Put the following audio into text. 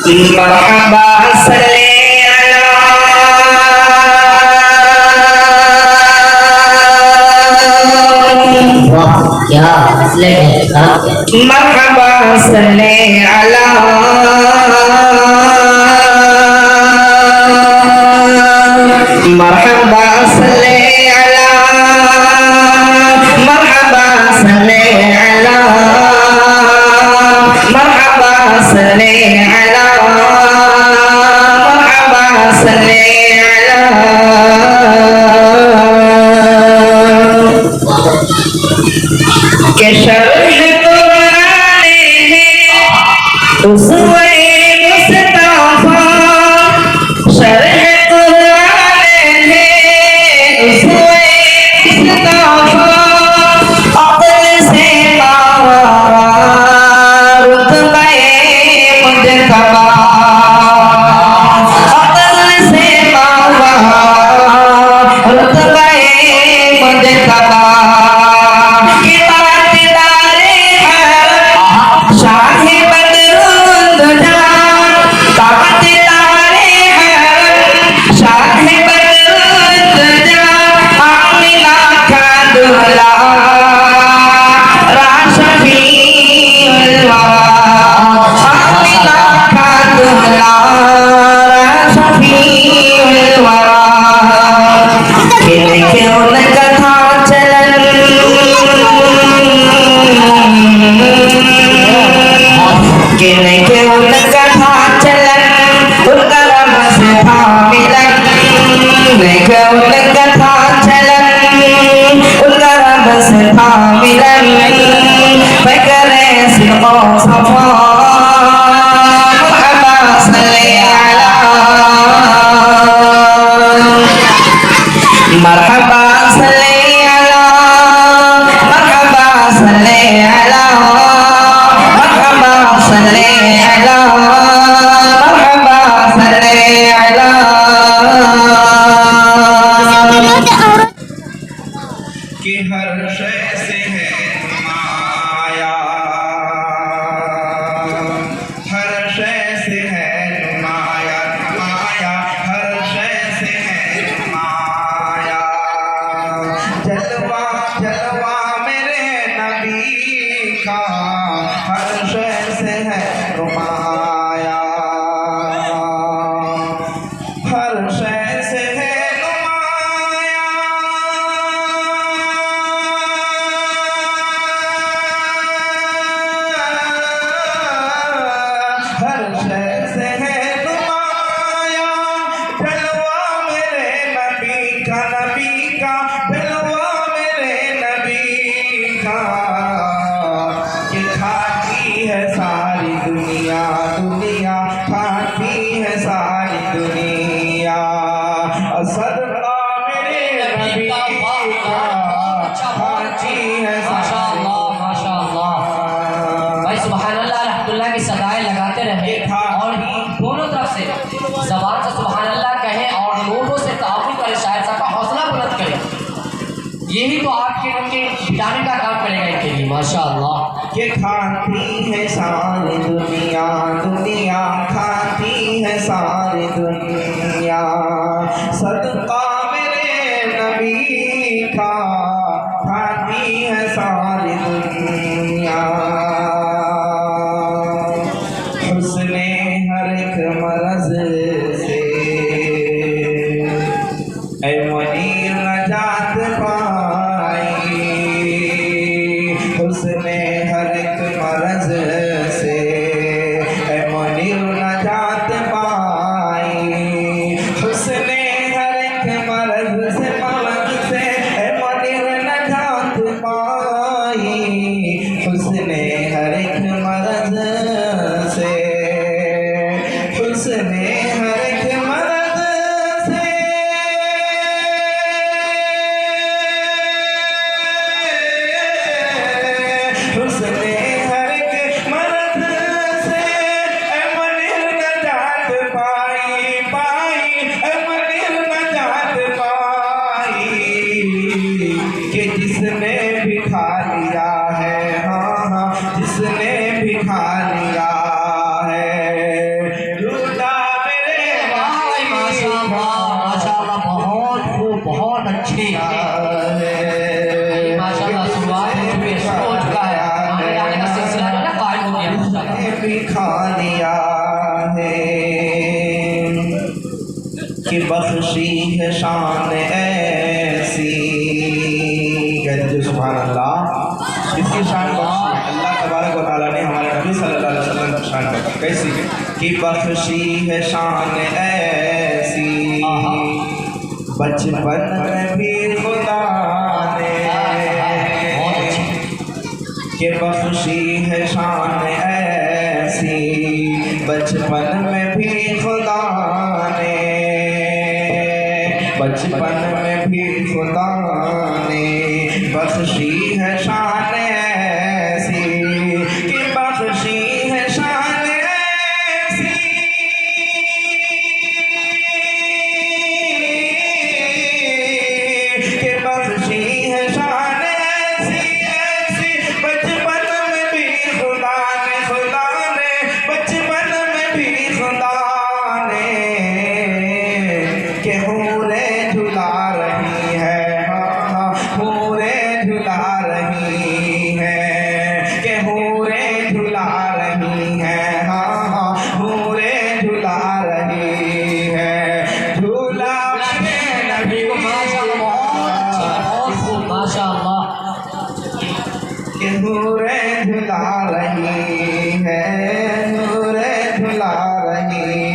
मरहबा सल्ले अला वाह क्या असले मरहबा सल्ले अला मरहबा सल्ले अला मरहबा सल्ले अला मरहबा सल्ले अला मरहबा सल्ले अला के शर्ह कुरान है उसवे मुस्तफा शर्ह कुरान है उसवे मुस्तफा अक़ल से पावा रुतबे मुजतबा अक़ल से पावा रुतबे मुजतबा मरहबा सल्ले अला मरहबा सल्ले अला मरहबा सल्ले अला मरहबा सल्ले अला कि हर शय से है नुमाया हर शय से है नुमाया नुमाया हर शय से है नुमाया जलवा जलवा मेरे नबी का हर शय से है नुमाया हर शय से है हर शय से है नुमाया जलवा मेरे नबी का जलवा मेरे नबी का ये खाती है सारी दुनिया दुनिया खाती है सारी दुनिया सदका मेरे नबी का खाती है भाई सुभान अल्लाह अल्हम्दुलिल्लाह की सदाएं लगाते रहे और दोनों तरफ से ज़बान से सुभान अल्लाह कहें और लोगों से ताक़ुब करे, शायद साहब का हौसला बुलंद करे। यही तो आपके उनके गिराने का काम करेगा इनके लिए माशाअल्लाह। ये खाती है सारी दुनिया दुनिया खाती है सारी दुनिया सदका मेरे नबी का खाती है सारी दुनिया हुस्ने हर एक मरज़ से ऐ मुनीर नजात पाई हुस्ने हर एक मरज़ से ऐ मुनीर नजात पाई हुस्ने हर एक मरज़ से ऐ मुनीर नजात पाई हुस्ने हर एक मरज़ से हुस्ने हर एक मरज़ से दिया है कि बख्शी है शान ऐसी। कहते जो सुभान अल्लाह, इसकी शान बख्शी अल्लाह तबारक व तआला ने हमारे नबी सल्लल्लाहु अलैहि वसल्लम की शान बख्शी। कैसी कि बख्शी है शान ऐसी, बचपन में भी खुदा ने कि बख्शी है शान ऐसी, बचपन में भी खुदा ने, बचपन में भी खुदा ने बख्शी है शान ऐसी, कि बख्शी है शान ऐसी, कि बख्शी है शान ऐसी ऐसी, बचपन में भी खुदा ने, खुदा ने बचपन में भी खुदा ने, के हूरे झुला रही है, हाँ हूरे झुला रही है, के हूरे झुला रही है, हाँ हूरे झुला रही है। झूला लगे नबी को माशाअल्लाह, के हूरे झुला रही है, हूरे झुला रही